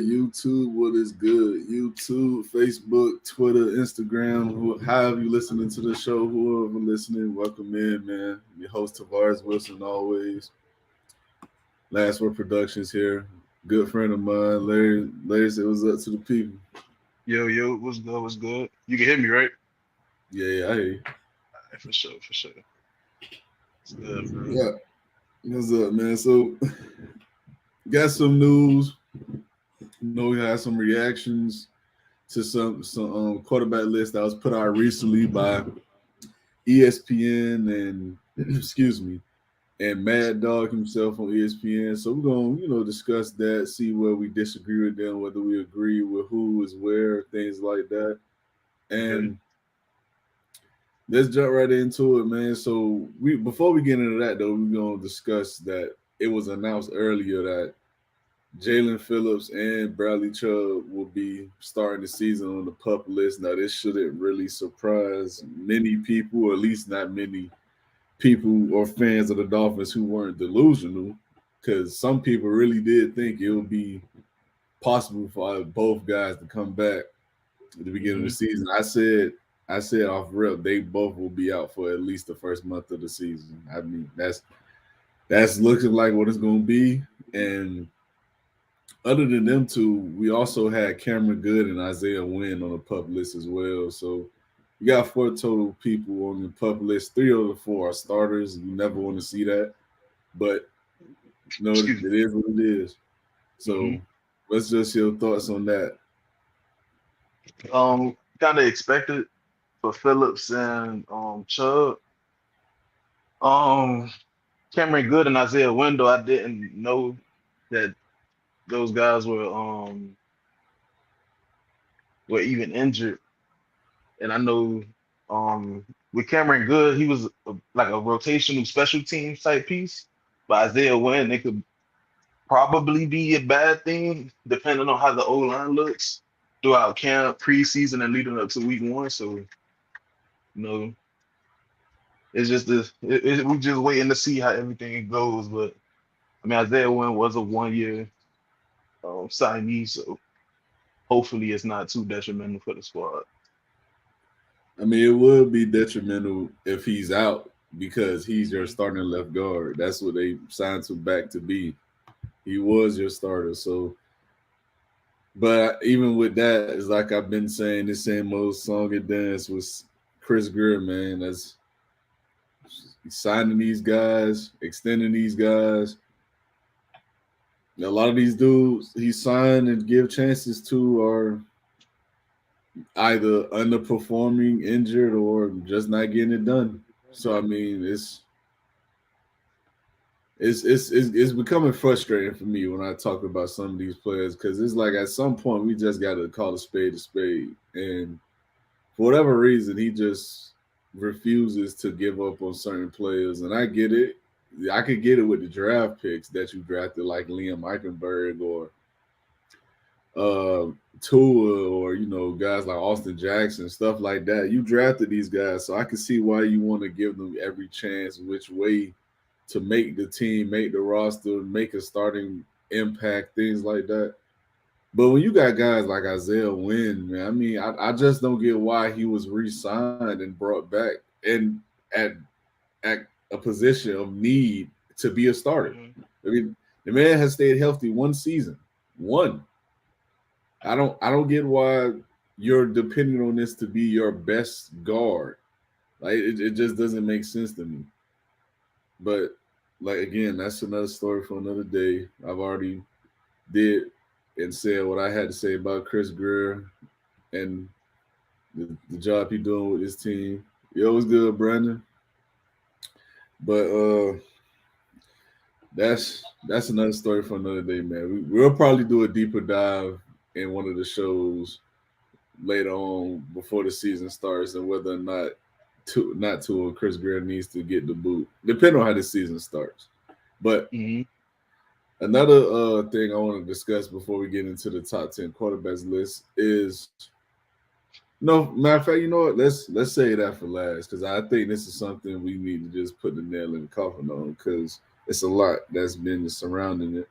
YouTube? What is good? YouTube, Facebook, Twitter, Instagram, however you listening to the show, whoever listening, welcome in, man. Your host Tavares Wilson, always. Lastword Productions here. Good friend of mine, Larry. Larry said, "What's up to the people?" Yo, what's good? What's good? You can hear me, right? Yeah, I hear you. Alright, for sure, for sure. It's good, bro. Yeah, what's up, man? So, got some news. We had some reactions to some quarterback list that was put out recently by ESPN and excuse me, and Mad Dog himself on ESPN. So we're gonna, discuss that, see where we disagree with them, whether we agree with who is where, things like that. Okay. And let's jump right into it, man. So we before we get into that though, we're gonna discuss that it was announced earlier that Jalen Phillips and Bradley Chubb will be starting the season on the pup list. Now, this shouldn't really surprise many people, or at least not many people or fans of the Dolphins who weren't delusional, because some people really did think it would be possible for both guys to come back at the beginning of the hmm season. I said off rip, they both will be out for at least the first month of the season. I mean, that's looking like what it's going to be, and other than them two, we also had Cameron Good and Isaiah Wynn on the pup list as well. So you got four total people on the pup list. Three of the four are starters. You never want to see that, but Excuse it is what it is. me. So what's just your thoughts on that? Kind of expected for Phillips and Chubb. Um, Cameron Good and Isaiah Window. I didn't know that those guys were even injured, and I know with Cameron Good, he was like a rotational special teams type piece. But Isaiah Wynn, it could probably be a bad thing, depending on how the O line looks throughout camp, preseason, and leading up to week one. So, know, it's just we just waiting to see how everything goes. But I mean, Isaiah Wynn was a 1 year signee, so hopefully it's not too detrimental for the squad. I mean, it would be detrimental if he's out because he's your Mhm. starting left guard. That's what they signed him back to be. He was your starter. So, but even with that, it's like I've been saying, the same old song and dance with Chris Greer, man. That's signing these guys, extending these guys. A lot of these dudes he signed and give chances to are either underperforming, injured, or just not getting it done. So I mean, it's becoming frustrating for me when I talk about some of these players because it's like at some point we just got to call a spade, and for whatever reason he just refuses to give up on certain players, and I get it. I could get it with the draft picks that you drafted, like Liam Eichenberg or uh Tua, or guys like Austin Jackson, stuff like that. You drafted these guys, so I can see why you want to give them every chance, which way to make the team, make the roster, make a starting impact, things like that. But when you got guys like Isaiah Wynn, man, I mean, I just don't get why he was re-signed and brought back and at at a position of need to be a starter. Mhm. I mean, the man has stayed healthy one season. One. I don't get why you're depending on this to be your best guard. Like it just doesn't make sense to me. But like again, that's another story for another day. I've already did and said what I had to say about Chris Greer and the job he's doing with his team. Yo, was good, Brandon. But that's another story for another day, man. We'll probably do a deeper dive in one of the shows later on before the season starts and whether or not to Chris Greer needs to get the boot, depending on how the season starts. But Mhm. another thing I want to discuss before we get into the top 10 quarterbacks list is no matter of fact, you know what? Let's say that for last because I think this is something we need to just put the nail in the coffin on because it's a lot that's been surrounding it.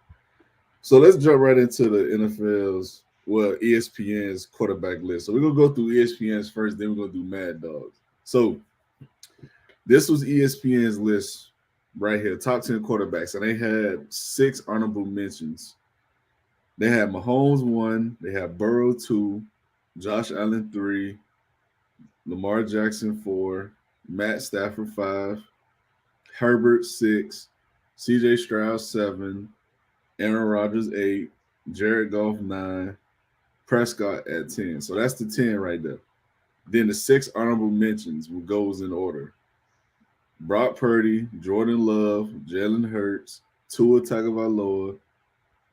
So let's jump right into the NFL's, well, ESPN's quarterback list. So we're gonna go through ESPN's first, then we're gonna do Mad Dogs. So this was ESPN's list right here, top 10 quarterbacks, and they had 6 honorable mentions. They had Mahomes 1, they had Burrow 2, Josh Allen 3, Lamar Jackson 4, Matt Stafford 5, Herbert 6, CJ Stroud 7, Aaron Rodgers 8, Jared Goff 9, Prescott at 10. So that's the 10 right there. Then the 6 honorable mentions goes in order. Brock Purdy, Jordan Love, Jalen Hurts, Tua Tagovailoa,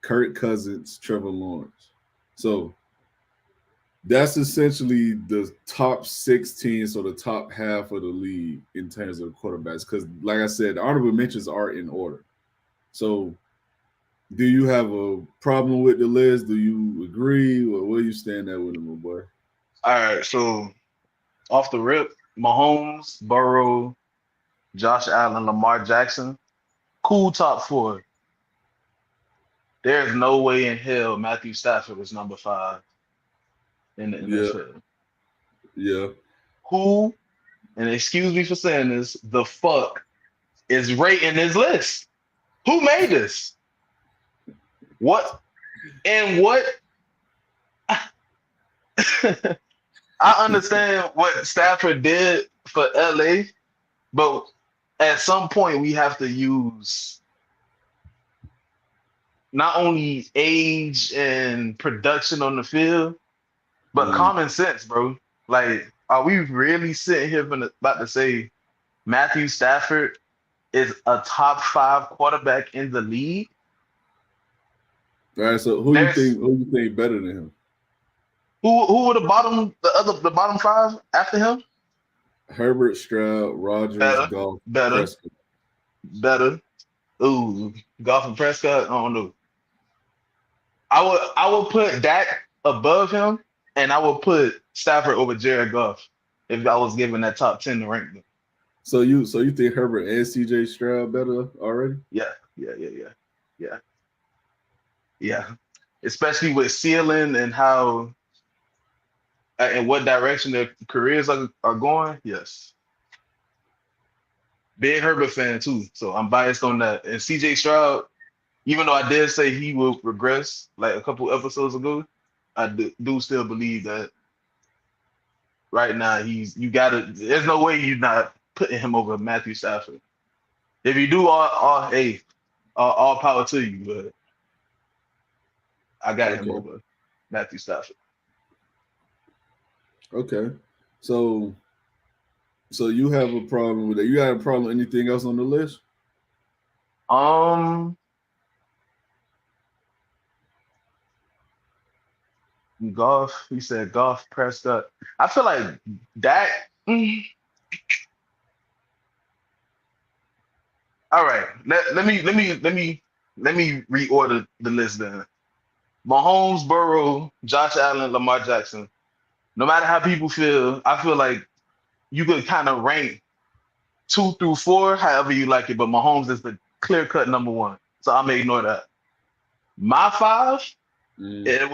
Kirk Cousins, Trevor Lawrence. So that's essentially the top 16, so the top half of the league in terms of quarterbacks. Because, like I said, the honorable mentions are in order. So, do you have a problem with the list? Do you agree, or where you stand at with it, my boy? All right, so off the rip, Mahomes, Burrow, Josh Allen, Lamar Jackson, cool top four. There's no way in hell Matthew Stafford was number five in the Yeah, NFL. yeah. Who, and excuse me for saying this, the fuck is rating this list? Who made this? What and what? I understand what Stafford did for LA, but at some point we have to use not only age and production on the field, but Mm. common sense, bro. Like, are we really sitting here about to say Matthew Stafford is a top five quarterback in the league? All right. So There's who you think better than him? who were the bottom five after him? Herbert, Stroud, Rogers, Better, Goff, better, Prescott. better. Ooh, Goff and Prescott. I don't know. I would put Dak above him, and I would put Stafford over Jared Goff if I was given that top 10 to rank them. So you think Herbert and CJ Stroud better already? Yeah, yeah, yeah, yeah, yeah, yeah. Especially with ceiling and how and what direction their careers are going. Yes, big Herbert fan too, so I'm biased on that. And CJ Stroud, even though I did say he will regress like a couple episodes ago, I do still believe that right now you gotta. There's no way you're not putting him over Matthew Stafford. If you do, all hey, all power to you. But I got him Okay. over Matthew Stafford. Okay. So so you have a problem with that. You got a problem with anything else on the list? Um, golf. He said golf. Prescott. I feel like that. All right. Let me reorder the list then. Mahomes, Burrow, Josh Allen, Lamar Jackson. No matter how people feel, I feel like you could kind of rank 2 through 4, however you like it. But Mahomes is the clear cut number one. So I'm gonna ignore that. My five, Mm, it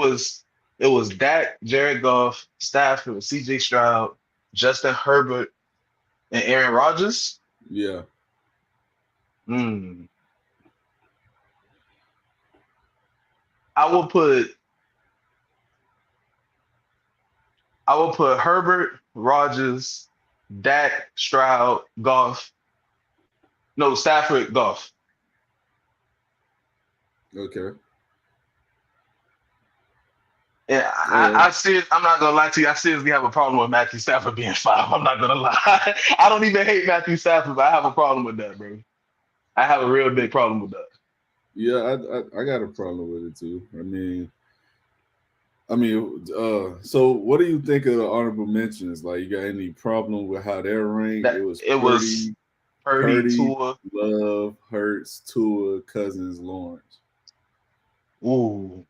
was Dak, Jared Goff, Stafford, CJ Stroud, Justin Herbert, and Aaron Rodgers. yeah. Hmm. I will put Herbert, Rodgers, Dak, Stroud, Goff. No, Stafford, Goff. Okay. And Uh, I'm not gonna lie to you. I seriously have a problem with Matthew Stafford being five. I'm not gonna lie. I don't even hate Matthew Stafford, but I have a problem with that, bro. I have a real big problem with that. yeah, I got a problem with it too. So what do you think of the honorable mentions? Like, you got any problem with how they're ranked? It That was it was Purdy, Purdy, Tua. Love, Hurts, Tua, Cousins, Lawrence. Ooh,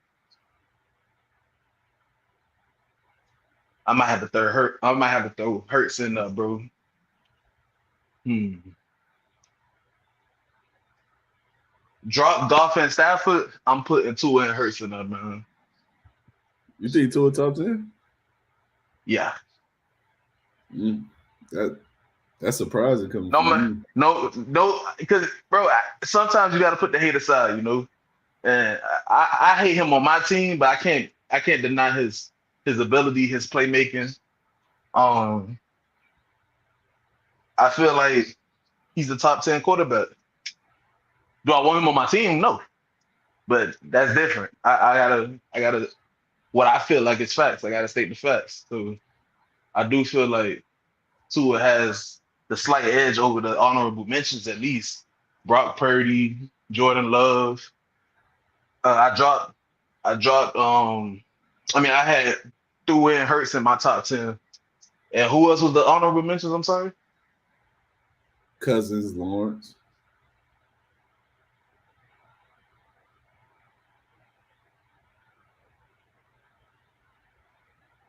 I might have to throw Hurts in there, bro. Hmm. Drop Goff and Stafford. I'm putting Tua and Hurts in there, man. You think Tua top 10? Yeah. Mm, that that's surprising coming No, from you. no, because bro, sometimes you got to put the hate aside, you know. And I hate him on my team, but I can't deny his ability, his playmaking. Um, I feel like he's the top 10 quarterback. Do I want him on my team? No, but that's different. I gotta what I feel like it's facts. I gotta state the facts. So I do feel like Tua has the slight edge over the honorable mentions at least. Brock Purdy, Jordan Love. I dropped I mean I had Tua and Hurts in my top 10. And who else was the honorable mentions? I'm sorry. Cousins, Lawrence.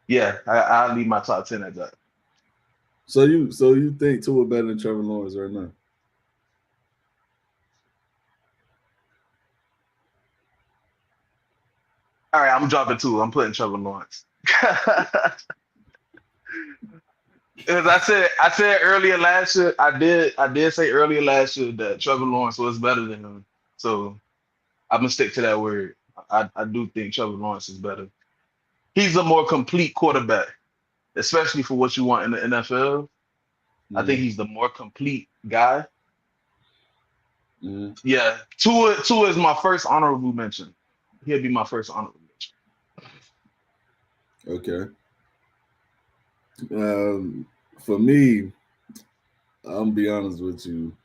Yeah, I'll leave my top 10 at that. So you think Tua better than Trevor Lawrence right now? All right, I'm dropping two. I'm putting Trevor Lawrence. As I said earlier last year, I did say earlier last year that Trevor Lawrence was better than him. So I'm gonna stick to that word. I do think Trevor Lawrence is better. He's a more complete quarterback, especially for what you want in the NFL. I think Mm, he's the more complete guy. mm, Yeah, Tua is my first honorable mention. He'll be my first honorable mention. okay. Um, for me, I'm be honest with you.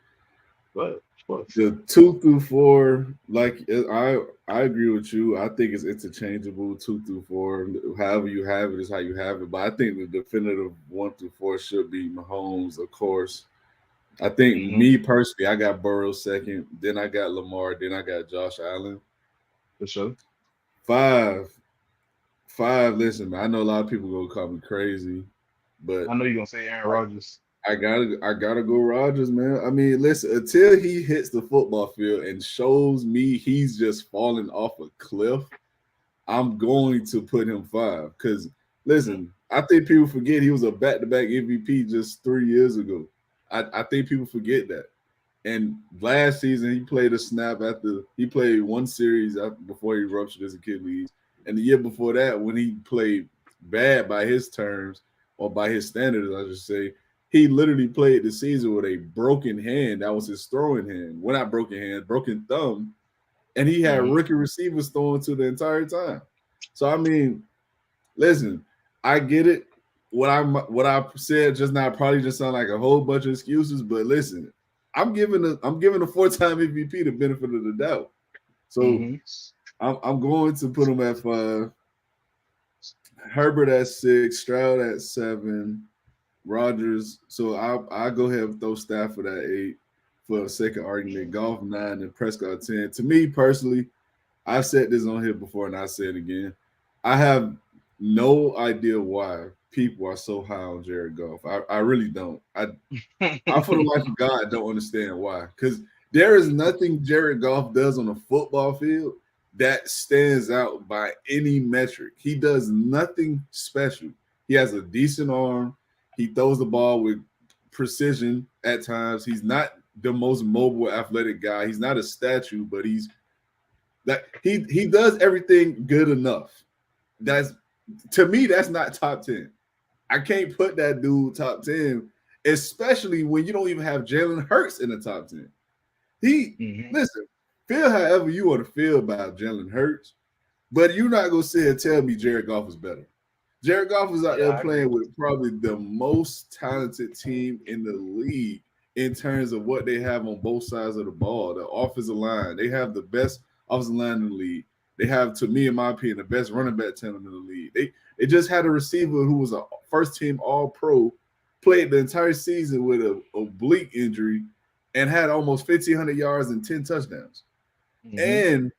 But of course. The 2 through 4, like I agree with you. I think it's interchangeable. 2 through 4, however you have it is how you have it. But I think the definitive 1 through 4 should be Mahomes, of course. I think Hmm. me personally, I got Burrow second, then I got Lamar, then I got Josh Allen. For sure. Five, five. Listen, man, I know a lot of people gonna call me crazy, but I know you're gonna say Aaron Rodgers. I gotta go Rogers, man. I mean, listen, until he hits the football field and shows me he's just falling off a cliff, I'm going to put him 5. Because Hmm. listen, I think people forget he was a back-to-back MVP just 3 years ago. I think people forget that. And last season, he played a snap after he played one series before he ruptured his Achilles. And the year before that, when he played bad by his terms or by his standards, I should say, he literally played the season with a broken hand. That was his throwing hand. Well, not broken hand, broken thumb. And he had Hmm. rookie receivers throwing to the entire time. So I mean, listen, I get it. What I said just now probably just sound like a whole bunch of excuses, but listen, I'm giving a 4-time MVP the benefit of the doubt. So Hmm. I'm going to put him at 5, Herbert at 6, Stroud at 7, Rogers. So I'll go ahead and throw Stafford at 8 for a second argument. Golf 9 and Prescott 10. To me personally, I've said this on here before and I say it again. I have no idea why people are so high on Jared Goff. I really don't. I for the life of God don't understand why. Because there is nothing Jared Goff does on a football field that stands out by any metric. He does nothing special. He has a decent arm. He throws the ball with precision at times. He's not the most mobile, athletic guy. He's not a statue, but he's that he does everything good enough. That's to me, that's not top 10. I can't put that dude top 10, especially when you don't even have Jalen Hurts in the top 10. He Hmm. listen, feel however you want to feel about Jalen Hurts, but you're not gonna sit and tell me Jared Goff is better. Jared Goff is out Yeah, there I agree. playing with probably the most talented team in the league in terms of what they have on both sides of the ball. The offensive line, they have the best offensive line in the league. They have, to me, in my opinion, the best running back talent in the league. They just had a receiver who was a first team All Pro, played the entire season with a oblique injury, and had almost 1,500 yards and 10 touchdowns. Hmm. And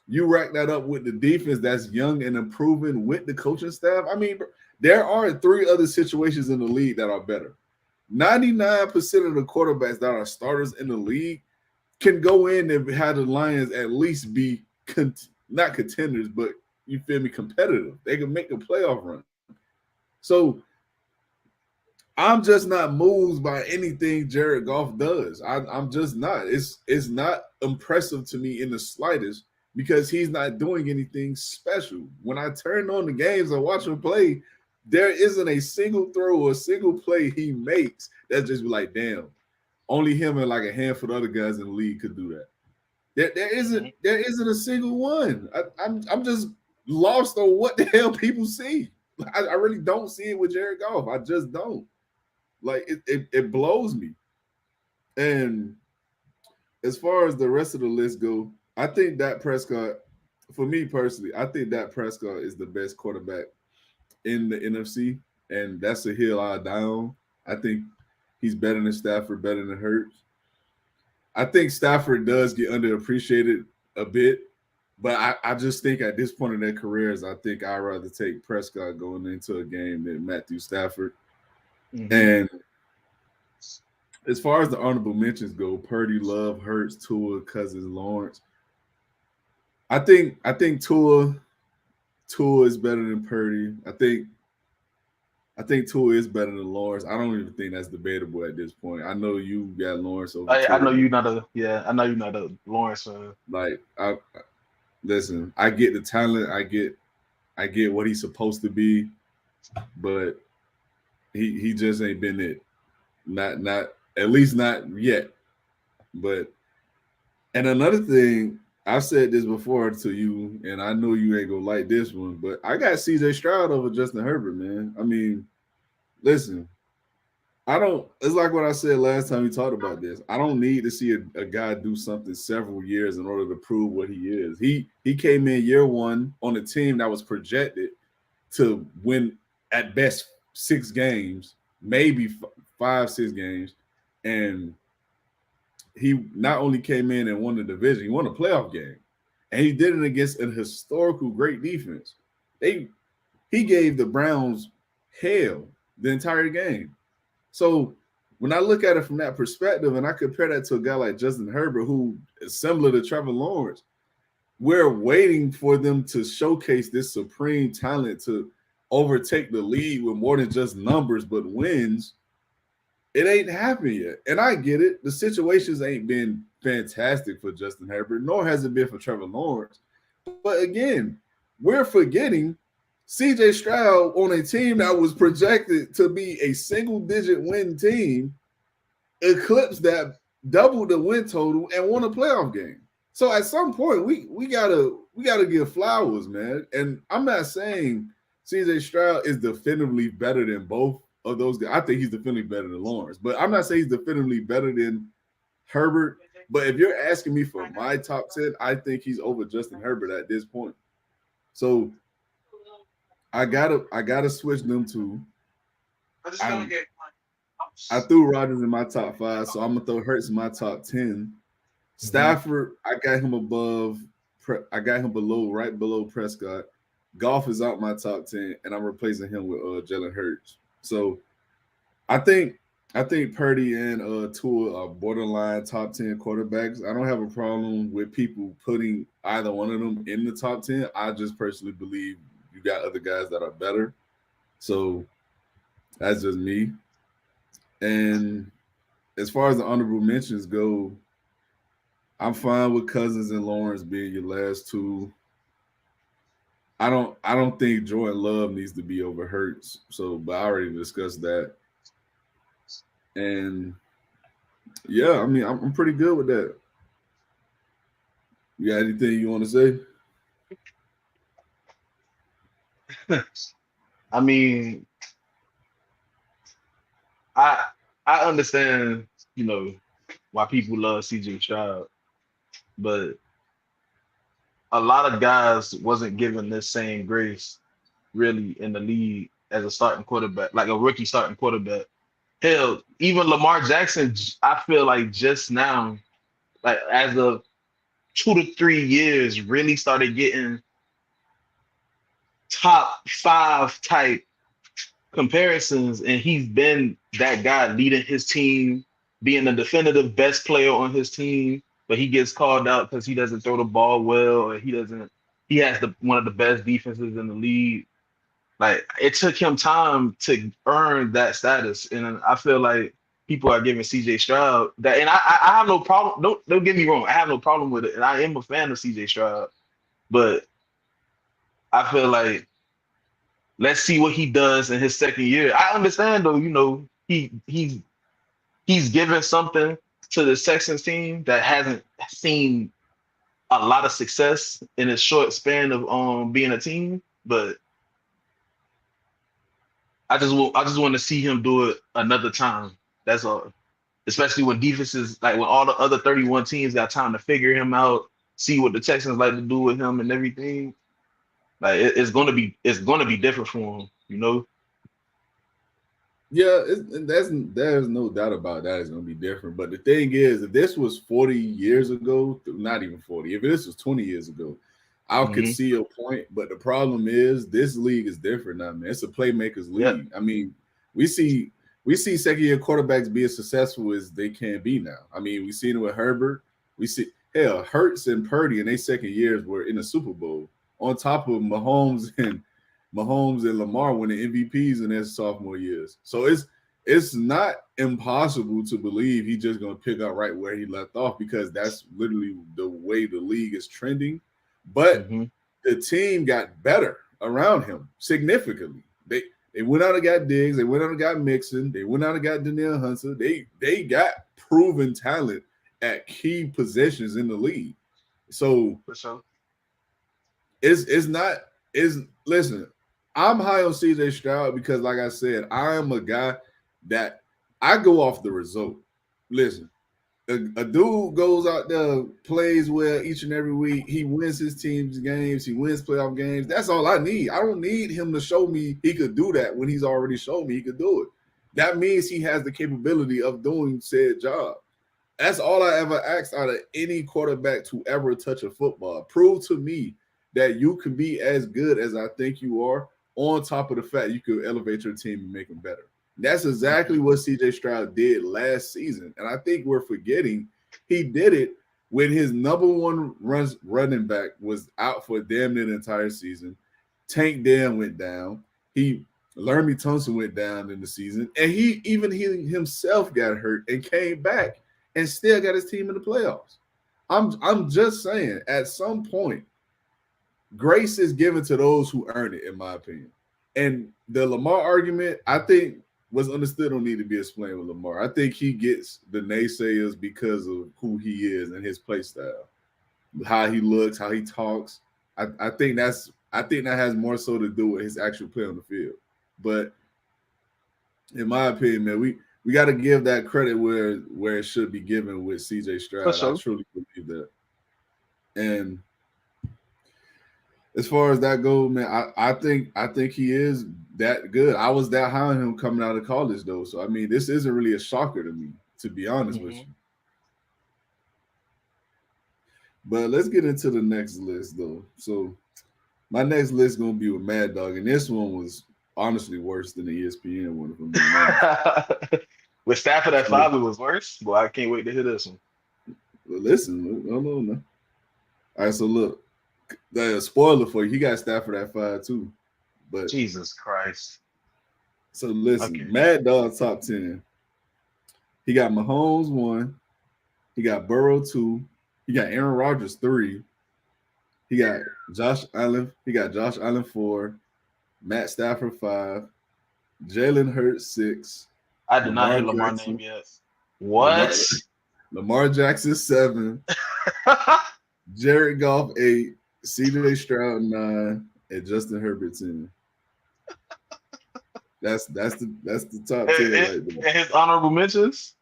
you rack that up with the defense that's young and improving with the coaching staff. I mean, there are 3 other situations in the league that are better. 99% of the quarterbacks that are starters in the league can go in and have the Lions at least be not contenders, but you feel me, competitive. They can make a playoff run. So I'm just not moved by anything Jared Goff does. I'm just not. It's not impressive to me in the slightest because he's not doing anything special. When I turn on the games and watch him play, there isn't a single throw or a single play he makes that's just like, damn, only him and like a handful of other guys in the league could do that. There isn't a single one. I'm just lost on what the hell people see. I really don't see it with Jared Goff. I just don't. Like it blows me. And as far as the rest of the list go, I think Dak Prescott, for me personally, I think Dak Prescott is the best quarterback in the NFC, and that's a hill I die on. I think he's better than Stafford, better than Hurts. I think Stafford does get underappreciated a bit, but I just think at this point in their careers, I think I'd rather take Prescott going into a game than Matthew Stafford. Mm-hmm. And as far as the honorable mentions go, Purdy, Love, Hurts, Tua, Cousins, Lawrence. I think Tua is better than Purdy. I think Tua is better than Lawrence. I don't even think that's debatable at this point. I know you got Lawrence over. I know you're not a Lawrence fan. Like listen, I get the talent, I get what he's supposed to be, but he just ain't been it. Not at least not yet. But and another thing, I've said this before to you, and I know you ain't gonna like this one, but I got CJ Stroud over Justin Herbert, man. I mean, listen, it's like what I said last time we talked about this. I don't need to see a guy do something several years in order to prove what he is. He came in year one on a team that was projected to win at best 6 games, maybe 5-6 games, and he not only came in and won the division, he won a playoff game, and he did it against a historical great defense. He gave the Browns hell the entire game. So when I look at it from that perspective, and I compare that to a guy like Justin Herbert, who is similar to Trevor Lawrence, we're waiting for them to showcase this supreme talent to overtake the league with more than just numbers, but wins. It ain't happened yet. And I get it. The situations ain't been fantastic for Justin Herbert, nor has it been for Trevor Lawrence. But again, we're forgetting CJ Stroud on a team that was projected to be a single-digit win team, eclipsed that, doubled the win total, and won a playoff game. So at some point, we gotta give flowers, man. And I'm not saying CJ Stroud is definitively better than both of those guys. I think he's definitively better than Lawrence, but I'm not saying he's definitively better than Herbert. But if you're asking me for my top 10, I think he's over Justin Herbert at this point. So I gotta switch them two. I threw Rodgers in my top 5, so I'm gonna throw Hurts in my top 10. Stafford, I got him above. I got him right below Prescott. Goff is out my top 10, and I'm replacing him with Jalen Hurts. So I think Purdy and Tua are borderline top 10 quarterbacks. I don't have a problem with people putting either one of them in the top 10. I just personally believe you got other guys that are better. So that's just me. And as far as the honorable mentions go, I'm fine with Cousins and Lawrence being your last two. I don't think Jordan Love needs to be over Hurts. So, but I already discussed that. And yeah, I mean, I'm pretty good with that. You got anything you want to say? I mean, I understand, why people love CJ Stroud, but a lot of guys wasn't given this same grace really in the league as a starting quarterback, like a rookie starting quarterback. Hell, even Lamar Jackson, I feel like just now, like as of 2 to 3 years, really started getting top 5 type comparisons, and he's been that guy leading his team, being the definitive best player on his team. but he gets called out because he doesn't throw the ball well, or he doesn't. He has one of the best defenses in the league. Like it took him time to earn that status, and I feel like people are giving CJ Stroud that, and I have no problem. Don't get me wrong, I have no problem with it, and I am a fan of CJ Stroud, but I feel like let's see what he does in his second year. I understand though, he's given something to the Texans team that hasn't seen a lot of success in a short span of being a team, but I just want to see him do it another time. That's all. Especially when defenses like when all the other 31 teams got time to figure him out, see what the Texans like to do with him and everything. Like it's gonna be different for him, you know. Yeah, there's no doubt about that. It's gonna be different. But the thing is, if this was 40 years ago, not even 40, if this was 20 years ago, I could Hmm. see your point. But the problem is, this league is different now, man. It's a playmakers Yeah. league. I mean, we see we see second year quarterbacks be as successful as they can be now. I mean, we seen it with Herbert. We see hell, Hurts and Purdy in their second years were in the Super Bowl on top of Mahomes and Lamar winning MVPs in their sophomore years. So it's not impossible to believe he's just going to pick up right where he left off because that's literally the way the league is trending. But Hmm. the team got better around him significantly. They went out and got Diggs. They went out and got Mixon. They went out and got Danielle Hunter. They got proven talent at key positions in the league. So For sure. it's not is listen. I'm high on CJ Stroud because, like I said, I am a guy that I go off the result. Listen, a dude goes out there, plays well each and every week. He wins his team's games. He wins playoff games. That's all I need. I don't need him to show me he could do that when he's already shown me he could do it. That means he has the capability of doing said job. That's all I ever asked out of any quarterback to ever touch a football. Prove to me that you can be as good as I think you are, on top of the fact you could elevate your team and make them better. That's exactly what CJ Stroud did last season. And I think we're forgetting he did it when his number one running back was out for damn near the entire season. Tank Dell went down. Laramie Thompson went down in the season. And he himself got hurt and came back and still got his team in the playoffs. I'm just saying, at some point, grace is given to those who earn it, in my opinion. And the Lamar argument, I think, was understood don't need to be explained with Lamar. I think he gets the naysayers because of who he is and his play style, how he looks, how he talks. I think that has more so to do with his actual play on the field. But in my opinion, man, we got to give that credit where it should be given with CJ For Stroud. I sure. truly believe that. And as far as that goes, man, I think he is that good. I was that high on him coming out of college, though. So I mean, this isn't really a shocker to me, to be honest with Hmm. you. But let's get into the next list, though. So my next list is gonna be with Mad Dog, and this one was honestly worse than the ESPN one, if I'm being honest. With Stafford at So, 5, it was worse. Boy, I can't wait to hear this one. listen, hold on now. All right, so look, the spoiler for you, he got Stafford at 5 too. But Jesus Christ. so listen, Okay. Mad Dog top 10. He got Mahomes 1, he got Burrow 2, he got Aaron Rodgers 3, he got Josh Allen 4, Matt Stafford 5, Jalen Hurts 6, I did not Lamar hear Lamar name Jackson, yet. Lamar What? Lamar Jackson 7, Jared Goff 8, CJ Stroud 9, and Justin Herbert 10. That's the top 10 right there. And his honorable mentions?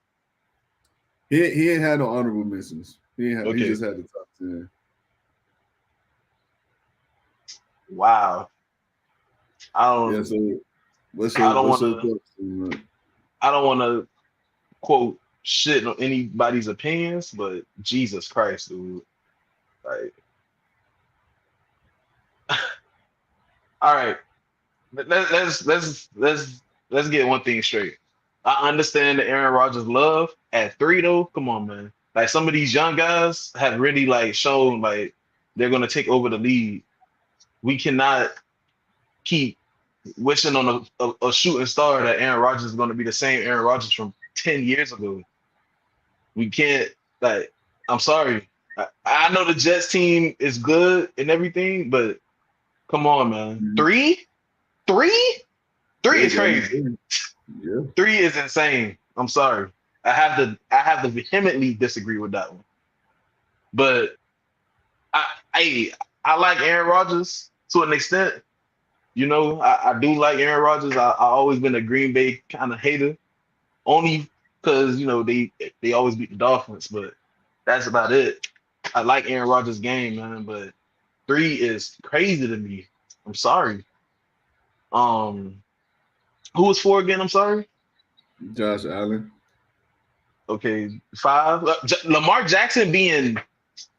He ain't had no honorable mentions. He Okay. just had the top 10. Wow. I Yeah, don't so what's I your don't what's your wanna thoughts on that? I don't wanna quote shit on anybody's opinions, but Jesus Christ, dude. Like, all right. Let's get one thing straight. I understand the Aaron Rodgers love at 3 though. Come on, man. Like some of these young guys have really like shown like they're gonna take over the league. We cannot keep wishing on a shooting star that Aaron Rodgers is gonna be the same Aaron Rodgers from 10 years ago. We can't like I'm sorry. I know the Jets team is good and everything, but come on, man. Mhm. Three? Three Yeah, is game crazy. 3. Yeah. Three is insane. I'm sorry. I have to vehemently disagree with that one. But I I, I like Aaron Rodgers to an extent. You know, I do like Aaron Rodgers. I always been a Green Bay kind of hater, only because you know they always beat the Dolphins, but that's about it. I like Aaron Rodgers' game, man, but three is crazy to me. I'm sorry. Um, who was four again? I'm sorry. Josh Allen. Okay, five. Lamar Jackson being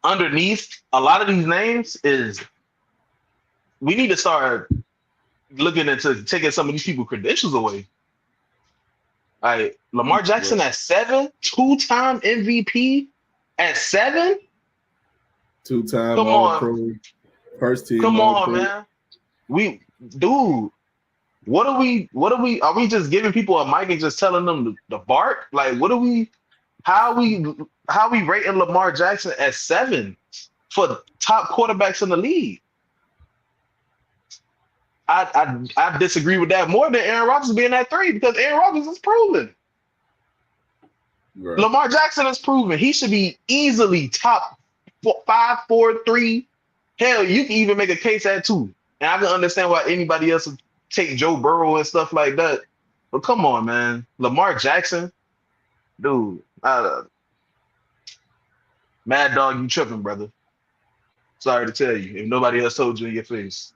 underneath a lot of these names is we need to start looking into taking some of these people credentials away. Like Lamar Right. Jackson at seven, two-time MVP at seven. 2-time Come All on, Pro, first team come All on, Pro. man. We, dude, are we just giving people a mic and just telling them to bark? Like, what are we? How are we rating Lamar Jackson at seven for top quarterbacks in the league? I disagree with that more than Aaron Rodgers being at three because Aaron Rodgers is proven. Right. Lamar Jackson is proven he should be easily top five, four, three. Hell, you can even make a case at two. And I can understand why anybody else would take Joe Burrow and stuff like that. But come on, man. Lamar Jackson, dude. Mad dog, you tripping, brother. Sorry to tell you. If nobody else told you in your face.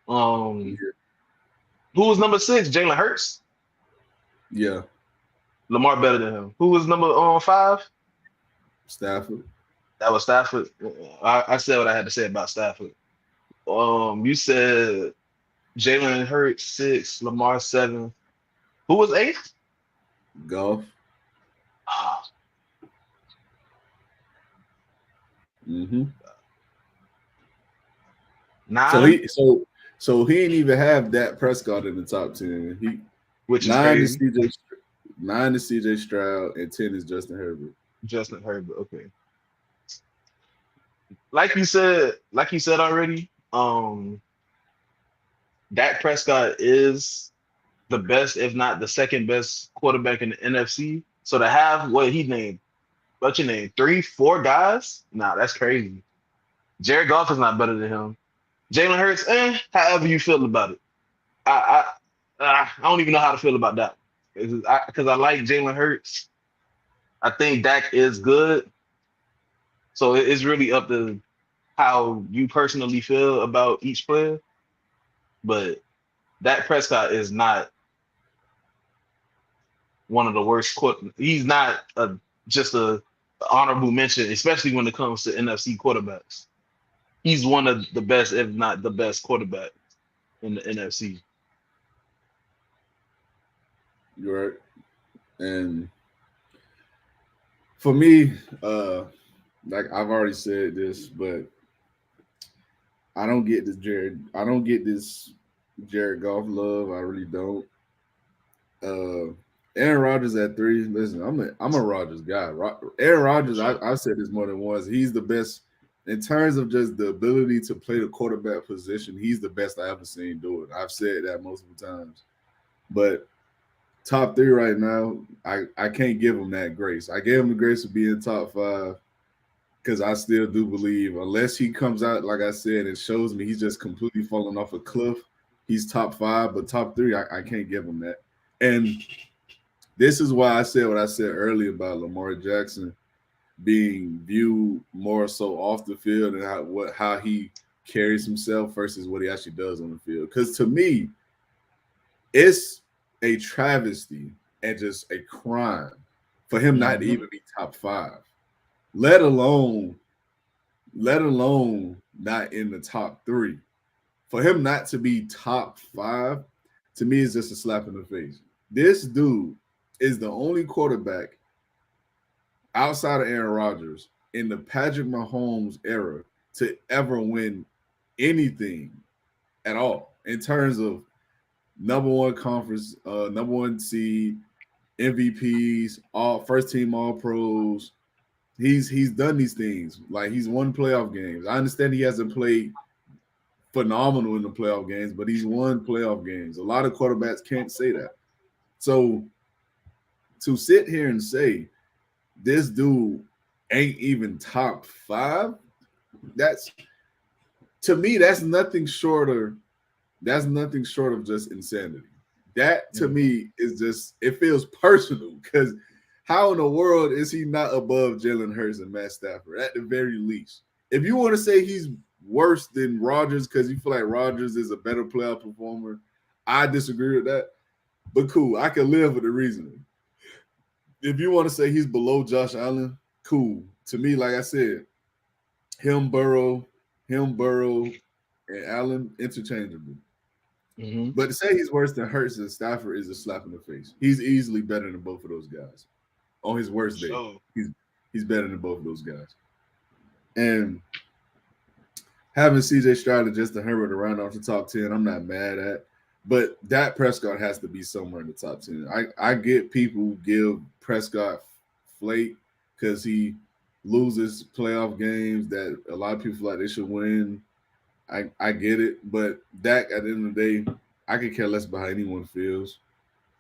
Um, Yeah. who was number six? Jalen Hurts. Yeah. Lamar better than him. Who was number five? Stafford. That was Stafford. I said what I had to say about Stafford. You said Jalen Hurts six, Lamar seven. Who was eighth? Golf. Ah, Mm-hmm. So nine, he didn't even have Dak Prescott in the top 10. He which is nine is crazy. CJ Stroud and 10 is Justin Herbert. Justin Herbert. Okay. Like you said already, Dak Prescott is the best, if not the second best quarterback in the NFC. So to have what you name, three, four guys? Nah, that's crazy. Jared Goff is not better than him. Jalen Hurts, however you feel about it. I don't even know how to feel about that because I like Jalen Hurts. I think Dak is good, so it's really up to how you personally feel about each player. But Dak Prescott is not one of the worst. He's not just a honorable mention, especially when it comes to NFC quarterbacks. He's one of the best, if not the best, quarterback in the NFC. You're right. And for me, like I've already said this, but I don't get this Jared Goff love. I really don't. Uh, Aaron Rodgers at three. Listen, I'm a Rodgers guy. Aaron For Rodgers, sure. I've said this more than once. He's the best in terms of just the ability to play the quarterback position. He's the best I ever seen do it. I've said that multiple times. But top three right now, I can't give him that grace. I gave him the grace of being top five because I still do believe, unless he comes out, like I said, and shows me he's just completely falling off a cliff, he's top five, but top three, I can't give him that. And this is why I said what I said earlier about Lamar Jackson being viewed more so off the field and how he carries himself versus what he actually does on the field. Because to me, it's a travesty and just a crime for him not to Hmm. even be top five, let alone not in the top three. For him not to be top five, to me, is just a slap in the face. This dude is the only quarterback outside of Aaron Rodgers in the Patrick Mahomes era to ever win anything at all in terms of number one conference, number one seed, MVPs, all first team All Pros. He's done these things. Like he's won playoff games. I understand he hasn't played phenomenal in the playoff games, but he's won playoff games. A lot of quarterbacks can't say that. So to sit here and say this dude ain't even top five, that's to me, that's nothing shorter. That's nothing short of just insanity. That to me is just it feels personal because how in the world is he not above Jalen Hurts and Matt Stafford at the very least? If you want to say he's worse than Rodgers because you feel like Rodgers is a better playoff performer, I disagree with that. But cool, I can live with the reasoning. If you want to say he's below Josh Allen, cool. To me, like I said, him Burrow, and Allen interchangeable. Mm-hmm. But to say he's worse than Hurts and Stafford is a slap in the face. He's easily better than both of those guys. On his worst day, So, he's better than both of those guys. And having CJ Stroud and Justin Herbert around off the top 10, I'm not mad at. But Dak Prescott has to be somewhere in the top 10. I get people give Prescott flake because he loses playoff games that a lot of people feel like they should win. I get it, but Dak at the end of the day, I could care less about how anyone feels.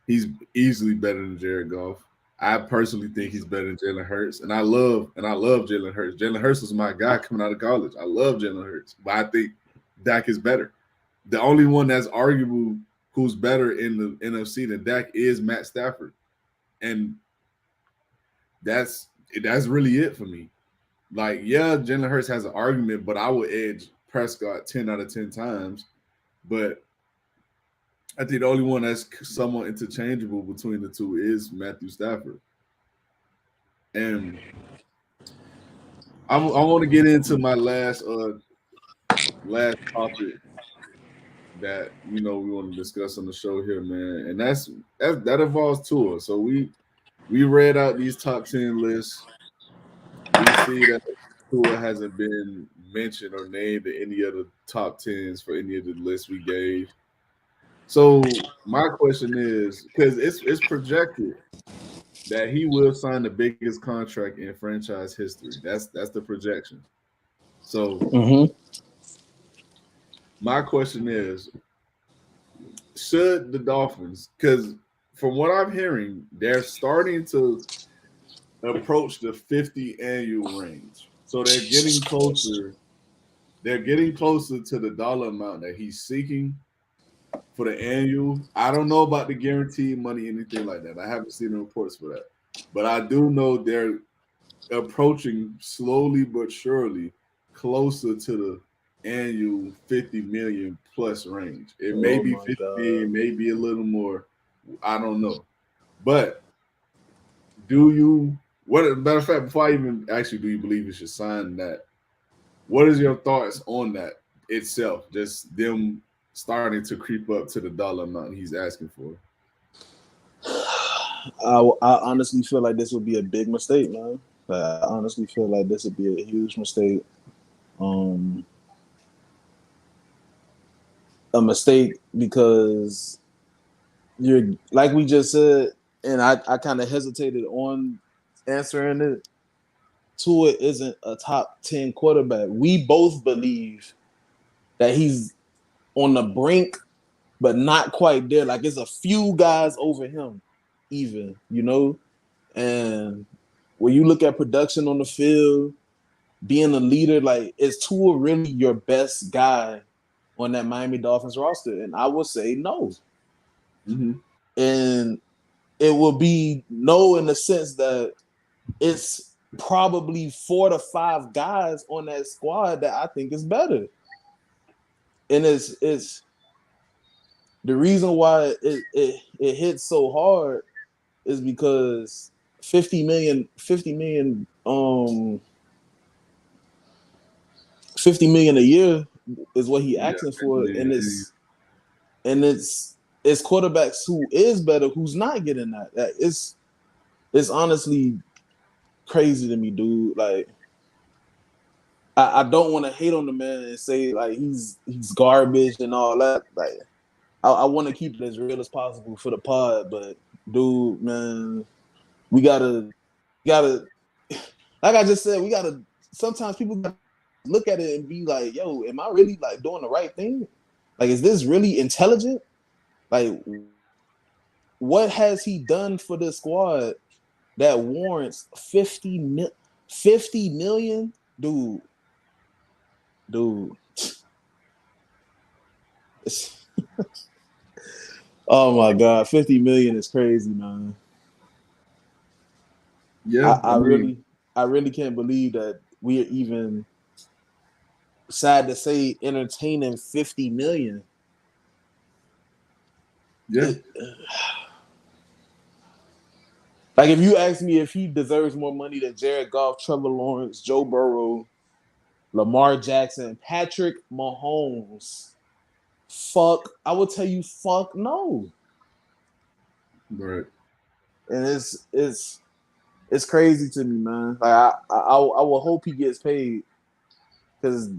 He's easily better than Jared Goff. I personally think he's better than Jalen Hurts, and I love Jalen Hurts. Jalen Hurts was my guy coming out of college. I love Jalen Hurts, but I think Dak is better. The only one that's arguable who's better in the NFC than Dak is Matt Stafford, and that's really it for me. Like, yeah, Jalen Hurts has an argument, but I would edge Prescott 10 out of 10 times. But I think the only one that's somewhat interchangeable between the two is Matthew Stafford. And I want to get into my last topic that we want to discuss on the show here, man. And that involves Tua. So we read out these top 10 lists. We see that Tua hasn't been mentioned or named in any of the top tens for any of the lists we gave. So my question is, because it's projected that he will sign the biggest contract in franchise history. That's the projection. So my question is, should the Dolphins, because from what I'm hearing, they're starting to approach the 50 annual range. So they're getting closer. They're getting closer to the dollar amount that he's seeking for the annual. I don't know about the guaranteed money, anything like that. I haven't seen the reports for that. But I do know they're approaching slowly but surely closer to the annual 50 million plus range. It may be 50 million, maybe a little more. I don't know. But matter of fact, before I even ask you, do you believe you should sign that? What is your thoughts on that itself? Just them starting to creep up to the dollar amount he's asking for. I honestly feel like this would be a big mistake, man. I honestly feel like this would be a huge mistake. A mistake because you're, like we just said, and I kind of hesitated on answering it. Tua isn't a top 10 quarterback. We both believe that he's on the brink, but not quite there. Like, it's a few guys over him, even, And when you look at production on the field, being a leader, like, is Tua really your best guy on that Miami Dolphins roster? And I would say no. Mm-hmm. And it will be no in the sense that it's probably 4 to 5 guys on that squad that I think is better. And it's the reason why it hits so hard is because 50 million a year is what he asking for, and it's quarterbacks who is better who's not getting that. It's honestly crazy to me, dude. Like, I don't want to hate on the man and say like he's garbage and all that. Like, I want to keep it as real as possible for the pod, but dude, man, we gotta, like I just said, we gotta. Sometimes people gotta look at it and be like, "Yo, am I really like doing the right thing? Like, is this really intelligent? Like, what has he done for this squad that warrants 50 million, dude? Oh my god, 50 million is crazy, man. Yeah, I really can't believe that we're even, sad to say, entertaining 50 million. Yeah. Like, if you ask me if he deserves more money than Jared Goff, Trevor Lawrence, Joe Burrow, Lamar Jackson, Patrick Mahomes, I would tell you fuck no. Right. And it's crazy to me, man. Like, I will hope he gets paid, because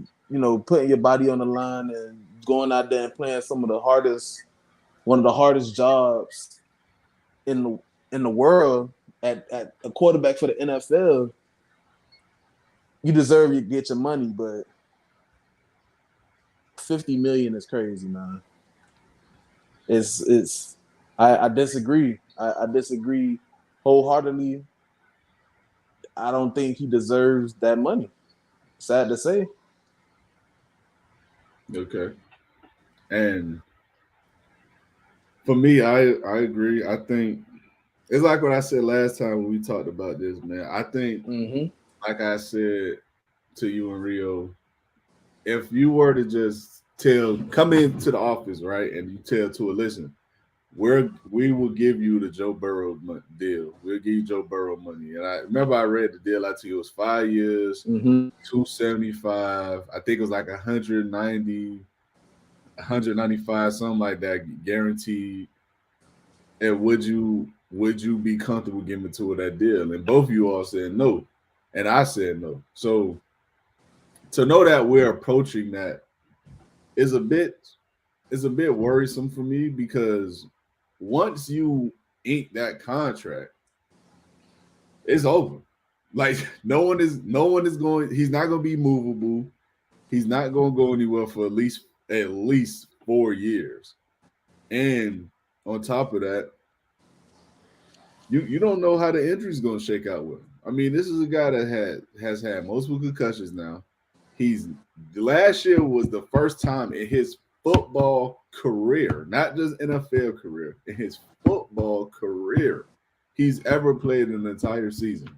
putting your body on the line and going out there and playing one of the hardest jobs in the world at a quarterback for the NFL, you deserve to get your money, but 50 million is crazy, man. I disagree. I disagree wholeheartedly. I don't think he deserves that money. Sad to say. Okay. And for me, I agree. I think it's like what I said last time when we talked about this, man. I think, like I said to you and Rio, if you were to just come into the office, right, and you tell Tua, listen, we will give you the Joe Burrow deal. We'll give you Joe Burrow money. And I remember I read the deal out to you. It was 5 years, 275. I think it was like 195, something like that, guaranteed. And would you be comfortable giving Tua that deal? And both of you all said no, and I said no. So to know that we're approaching that is a bit worrisome for me, because once you ink that contract, it's over. Like, no one is going. He's not going to be movable. He's not going to go anywhere for at least 4 years. And on top of that, you don't know how the injury is going to shake out with him. I mean, this is a guy that has had multiple concussions now. Last year was the first time in his football career, not just NFL career, in his football career, he's ever played an entire season.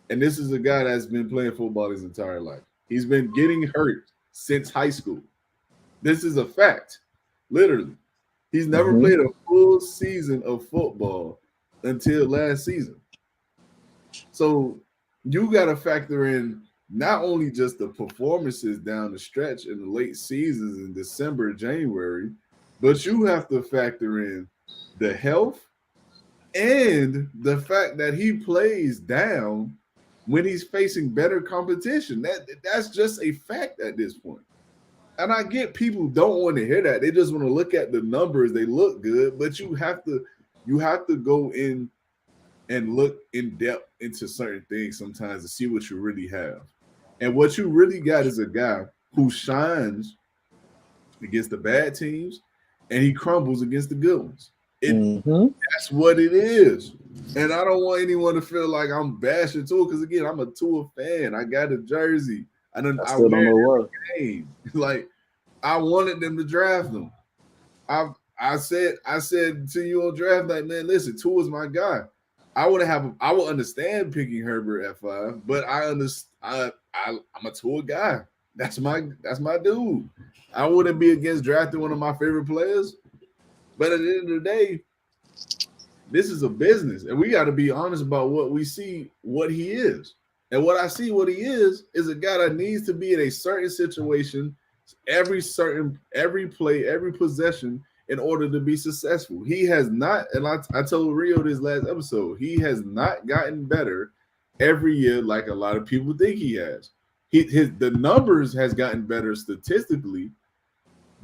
And this is a guy that's been playing football his entire life. He's been getting hurt since high school. This is a fact. Literally. He's never played a full season of football until last season. So you got to factor in not only just the performances down the stretch in the late seasons in December, January, but you have to factor in the health and the fact that he plays down when he's facing better competition. That's just a fact at this point. And I get people don't want to hear that. They just want to look at the numbers. They look good, but you have to go in and look in depth into certain things sometimes to see what you really have. And what you really got is a guy who shines against the bad teams and he crumbles against the good ones. That's what it is. And I don't want anyone to feel like I'm bashing Tua, because again, I'm a Tua fan. I got a jersey. I wear the game. Like, I wanted them to draft them. I said to you on draft night, man, listen, Tua's my guy. I would understand picking Herbert at 5, but I'm a Tua guy. That's my dude. I wouldn't be against drafting one of my favorite players. But at the end of the day, this is a business, and we got to be honest about what we see, what he is. And what I see what he is a guy that needs to be in a certain situation, every play, every possession, in order to be successful. He has not, and I told Rio this last episode, he has not gotten better every year like a lot of people think he has. The numbers has gotten better statistically,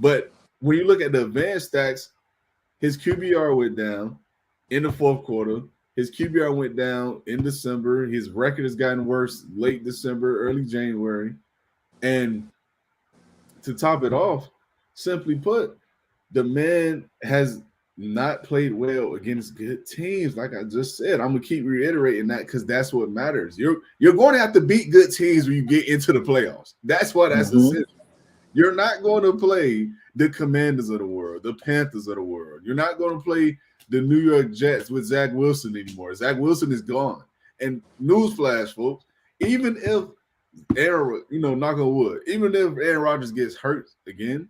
but when you look at the advanced stats, his QBR went down in the fourth quarter. His QBR went down in December. His record has gotten worse late December, early January. And to top it off, simply put, the man has not played well against good teams. Like I just said, I'm gonna keep reiterating that because that's what matters. You're going to have to beat good teams when you get into the playoffs. That's why that's essential. You're not going to play the Commanders of the world, the Panthers of the world. You're not going to play the New York Jets with Zach Wilson anymore. Zach Wilson is gone. And newsflash, folks, even if Aaron, knock on wood, even if Aaron Rodgers gets hurt again,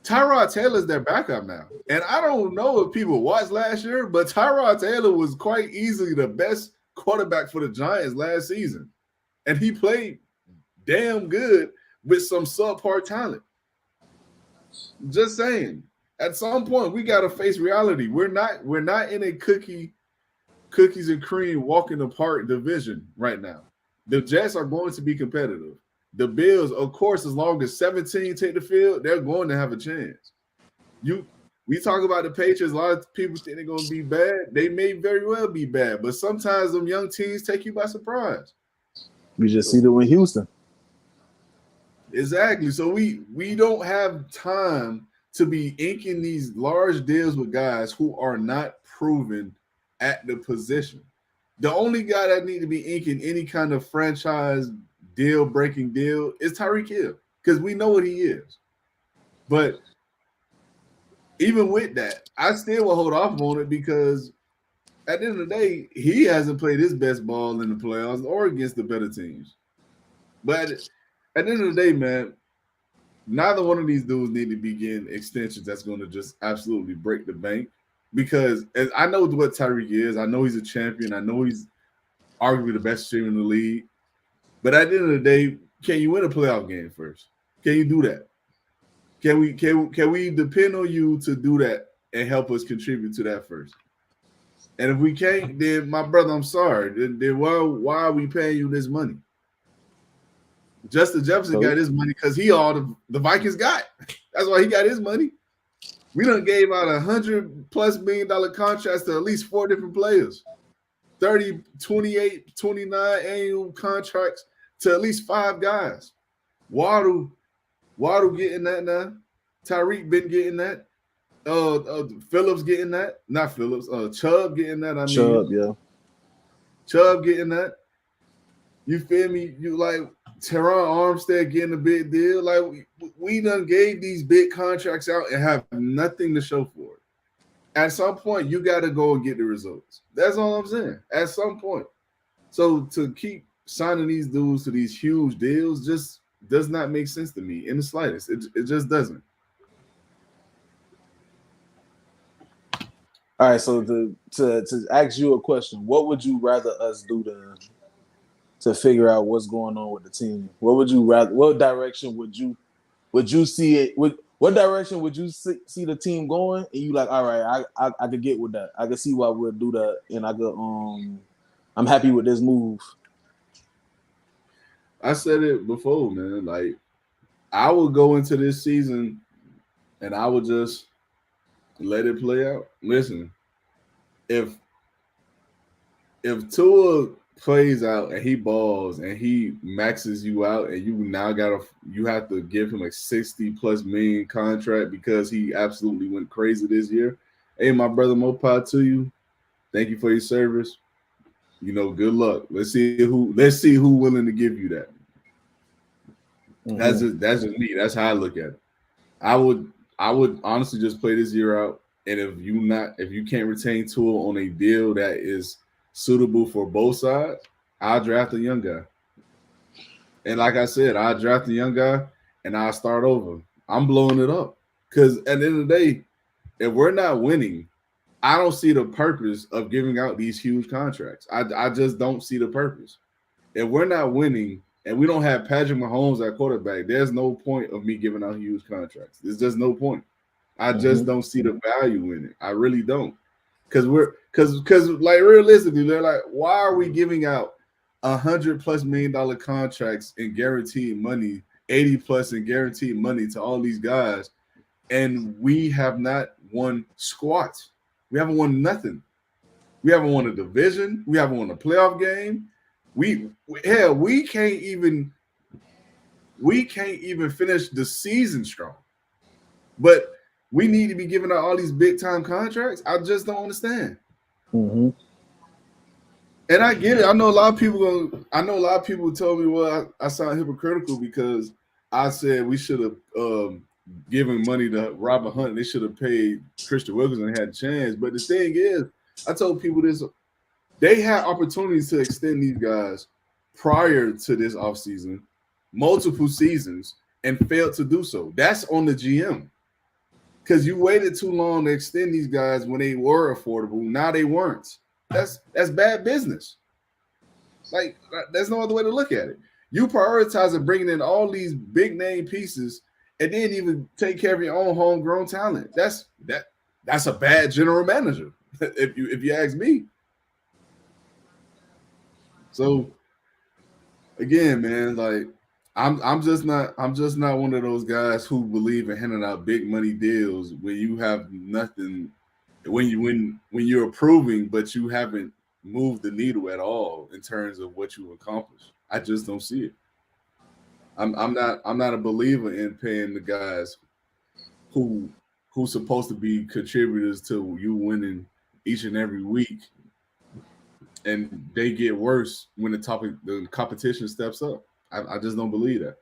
Tyrod Taylor's their backup now. And I don't know if people watched last year, but Tyrod Taylor was quite easily the best quarterback for the Giants last season. And he played damn good with some subpar talent. Just saying. At some point, we got to face reality. We're not in a cookies and cream walk in the park division right now. The Jets are going to be competitive. The Bills, of course, as long as 17 take the field, they're going to have a chance. We talk about the Patriots. A lot of people think they're going to be bad. They may very well be bad, but sometimes them young teams take you by surprise. We just see them in Houston. Exactly. So we don't have time to be inking these large deals with guys who are not proven at the position. The only guy that need to be inking any kind of franchise deal-breaking deal is Tyreek Hill because we know what he is. But even with that, I still will hold off on it because at the end of the day, he hasn't played his best ball in the playoffs or against the better teams. But at the end of the day, man, neither one of these dudes need to be getting extensions that's going to just absolutely break the bank because as I know what Tyreek is. I know he's a champion. I know he's arguably the best receiver in the league. But at the end of the day, can you win a playoff game first? Can you do that? Can we depend on you to do that and help us contribute to that first? And if we can't, then my brother, I'm sorry. Then why are we paying you this money? Justin Jefferson got his money because he all the Vikings got. That's why he got his money. We done gave out $100+ million contracts to at least 4 different players. 30, 28, 29 annual contracts to at least 5 guys. Waddle getting that now. Tyreek been getting that. Phillips getting that. Not Phillips. Chubb getting that. Chubb getting that. You feel me? You like Teron Armstead getting a big deal. Like we done gave these big contracts out and have nothing to show for it. At some point, you got to go and get the results. That's all I'm saying. At some point. So to keep signing these dudes to these huge deals just does not make sense to me in the slightest. It just doesn't. All right, so to ask you a question, what would you rather us do to figure out what's going on with the team? What would you rather? What direction would you see it? What direction would you see the team going? And you like, all right, I could get with that. I could see why we'll do that, and I could I'm happy with this move. I said it before, man. Like I would go into this season and I would just let it play out. Listen, if Tua plays out and he balls and he maxes you out and you have to give him a $60+ million contract because he absolutely went crazy this year. Hey, my brother, more power to you. Thank you for your service. Good luck. Let's see who willing to give you that. Mm-hmm. That's just me. That's how I look at it. I would honestly just play this year out. And if you can't retain Tua on a deal that is suitable for both sides, I'll draft a young guy. And like I said, I'll draft a young guy and I'll start over. I'm blowing it up. Because at the end of the day, if we're not winning, I don't see the purpose of giving out these huge contracts. I just don't see the purpose. If we're not winning and we don't have Patrick Mahomes at quarterback, there's no point of me giving out huge contracts. There's just no point. I just don't see the value in it. I really don't. Because Because like realistically, they're like, why are we giving out $100+ million contracts and guaranteed money, 80+ in guaranteed money to all these guys, and we have not won squat. We haven't won nothing. We haven't won a division. We haven't won a playoff game. We can't even finish the season strong. But we need to be giving out all these big time contracts. I just don't understand. Mm-hmm. And I get it. I know a lot of people told me, well, I sound hypocritical because I said we should have given money to Robert Hunt. They should have paid Christian Wilkins and had a chance. But the thing is, I told people this: they had opportunities to extend these guys prior to this offseason, multiple seasons, and failed to do so. That's on the GM. Because you waited too long to extend these guys when they were affordable. Now they weren't. That's bad business. Like, there's no other way to look at it. You prioritizing bringing in all these big name pieces and then even take care of your own homegrown talent. That's a bad general manager, if you ask me. So again, man, like I'm just not one of those guys who believe in handing out big money deals when you have nothing, when you're approving, but you haven't moved the needle at all in terms of what you accomplished. I just don't see it. I'm not a believer in paying the guys who's supposed to be contributors to you winning each and every week, and they get worse when the competition steps up. I just don't believe that.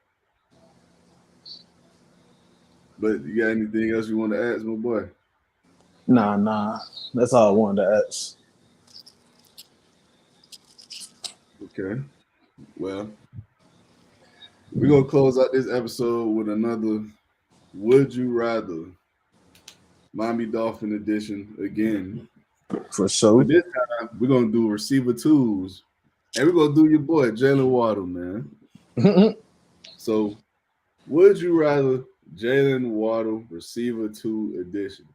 But you got anything else you want to ask, my boy? Nah. That's all I wanted to ask. Okay. Well, we're going to close out this episode with another Would You Rather Miami Dolphin edition again. For sure. But this time, we're going to do receiver twos. And we're going to do your boy, Jalen Waddle, man. So, would you rather Jalen Waddle receiver 2 edition?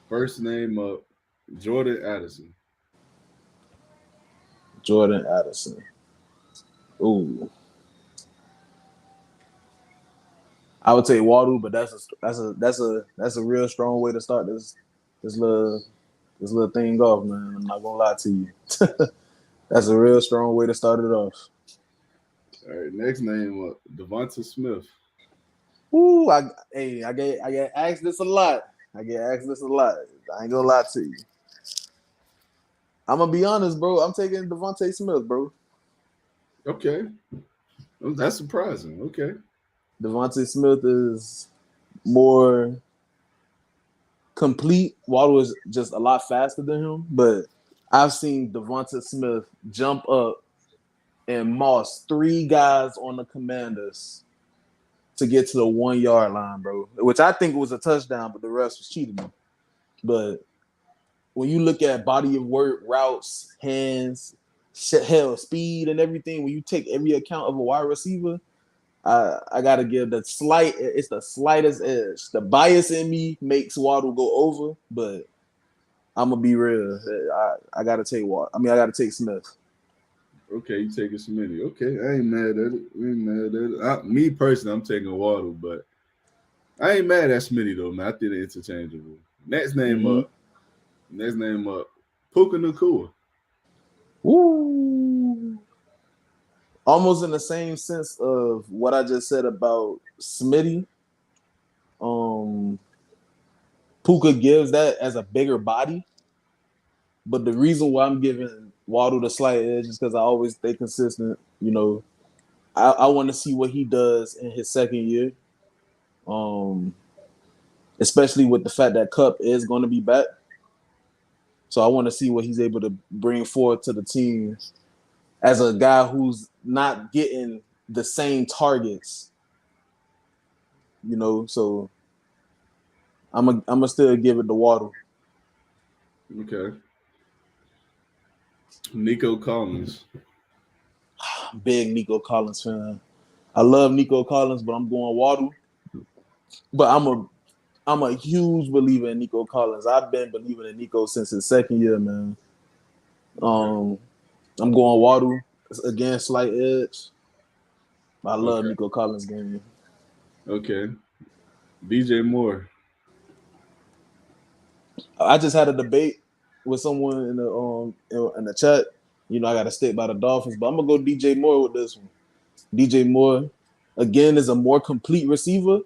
First name up, Jordan Addison. Jordan Addison. Ooh. I would take Waddle, but that's a real strong way to start this little thing off, man. I'm not gonna lie to you. That's a real strong way to start it off. All right, next name up, Devonta Smith. Ooh, I get asked this a lot. I ain't gonna lie to you. I'm gonna be honest, bro. I'm taking Devonta Smith, bro. Okay, that's surprising. Okay, Devonta Smith is more complete. Waddle is just a lot faster than him, but I've seen Devonta Smith jump up and moss 3 guys on the Commanders to get to the 1 yard line, bro. Which I think was a touchdown, but the rest was cheating. But when you look at body of work, routes, hands, speed, and everything, when you take every account of a wide receiver, I gotta give it's the slightest edge. The bias in me makes Waddle go over, but I'm gonna be real. I gotta take Waddle. I gotta take Smith. Okay, you taking Smitty. Okay, I ain't mad at it. Me personally, I'm taking Waddle, but I ain't mad at Smitty though, man. I think they're interchangeable. Next name up, Puka Nacua. Woo! Almost in the same sense of what I just said about Smitty. Puka gives that as a bigger body, but the reason why I'm giving Waddle the slight edge is because I always stay consistent. You know, I want to see what he does in his second year, especially with the fact that Kupp is going to be back. So I want to see what he's able to bring forward to the team as a guy who's not getting the same targets. You know, so I'm a still give it to Waddle. Okay. Nico Collins. Big Nico Collins fan. I love Nico Collins, but I'm going Waddle. But I'm a huge believer in Nico Collins. I've been believing in Nico since his second year, man. I'm going Waddle again, slight edge. I love Okay. Nico Collins' game. Okay. DJ Moore. I just had a debate with someone in the chat. You know, I got to stick by the Dolphins, but I'm gonna go DJ Moore with this one. DJ Moore again is a more complete receiver.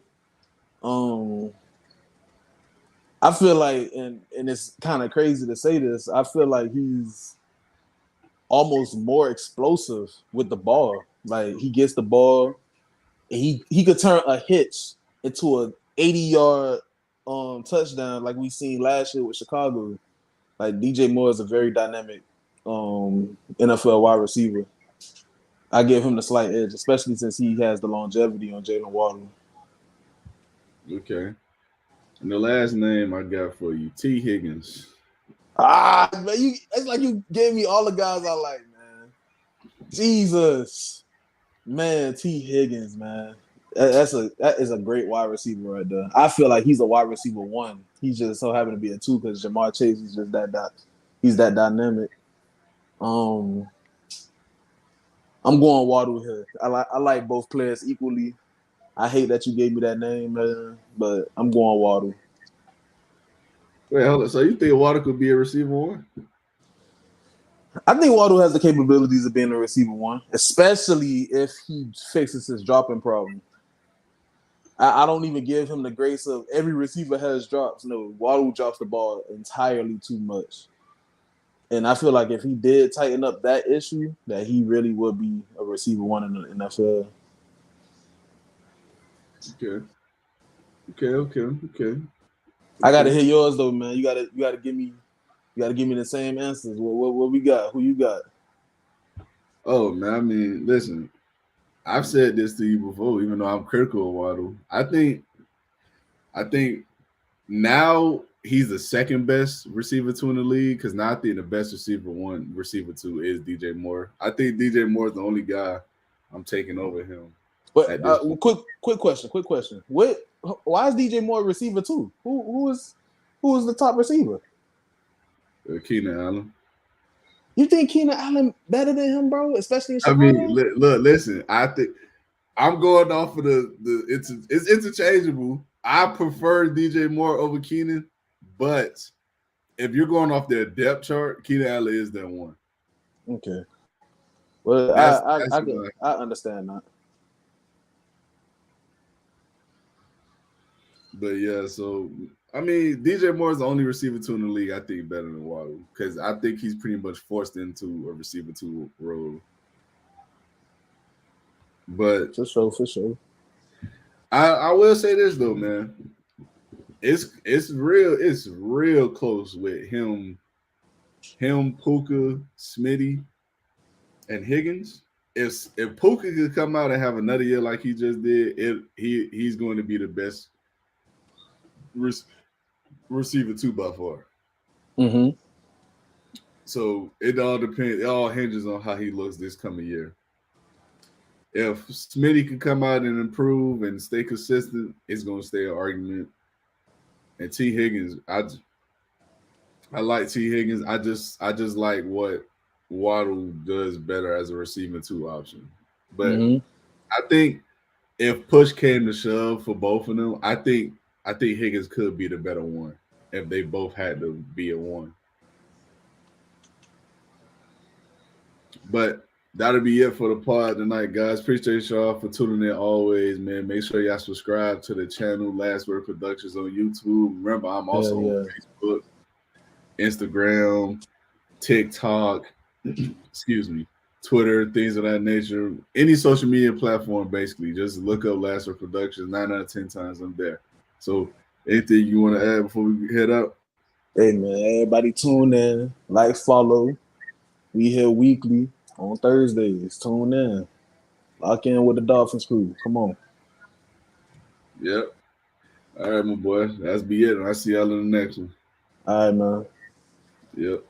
I feel like, and it's kind of crazy to say this, I feel like he's almost more explosive with the ball. Like he gets the ball, and he could turn a hitch into a 80-yard touchdown, like we seen last year with Chicago. Like DJ Moore is a very dynamic NFL wide receiver. I give him the slight edge, especially since he has the longevity on Jalen Waddle. Okay. And the last name I got for you, T. Higgins. Man, it's like you gave me all the guys I like, man. Jesus, man, T. Higgins, man. That is a great wide receiver right there. I feel like he's a wide receiver one. He's just so happen to be a two because Jamar Chase is just he's that dynamic. I'm going Waddle here. I like both players equally. I hate that you gave me that name, man, but I'm going Waddle. Wait, hold on. So you think Waddle could be a receiver one? I think Waddle has the capabilities of being a receiver one, especially if he fixes his dropping problem. I don't even give him the grace of every receiver has drops. No, Waddle drops the ball entirely too much. And I feel like if he did tighten up that issue, that he really would be a receiver one in the NFL. Okay. I gotta hear yours though, man. You gotta give me the same answers. What we got? Who you got? Oh man, I mean, listen, I've said this to you before, even though I'm critical of Waddle. I think now he's the second best receiver two in the league because now I think the best receiver two is DJ Moore. I think DJ Moore is the only guy I'm taking over him. But quick question. Why is DJ Moore receiver two? Who is the top receiver? Keenan Allen. You think Keenan Allen better than him, bro? Especially in Chicago? I mean, look, listen. I think I'm going off of it's interchangeable. I prefer DJ Moore over Keenan, but if you're going off their depth chart, Keenan Allen is that one. Okay. Well, I understand that. But yeah, so I mean, DJ Moore is the only receiver two in the league I think better than Waddle because I think he's pretty much forced into a receiver two role. But for sure. I will say this though, man. It's real close with him, Puka, Smitty, and Higgins. If Puka could come out and have another year like he just did, he's going to be the best receiver two by far. Mm-hmm. So it all depends. It all hinges on how he looks this coming year. If Smitty can come out and improve and stay consistent, it's going to stay an argument. And T. Higgins, I like T. Higgins. I just like what Waddle does better as a receiver two option. But I think if push came to shove for both of them, I think Higgins could be the better one if they both had to be a one. But that'll be it for the pod tonight, guys. Appreciate y'all for tuning in always, man. Make sure y'all subscribe to the channel, Lastword Productions on YouTube. Remember, I'm also on Facebook, Instagram, TikTok, Twitter, things of that nature. Any social media platform, basically. Just look up Lastword Productions. 9 out of 10 times I'm there. So anything you want to add before we head up? Hey, man, everybody tune in, like, follow. We here weekly on Thursdays. Tune in. Lock in with the Dolphins crew. Come on. Yep. All right, my boy. That's be it. I'll see y'all in the next one. All right, man. Yep.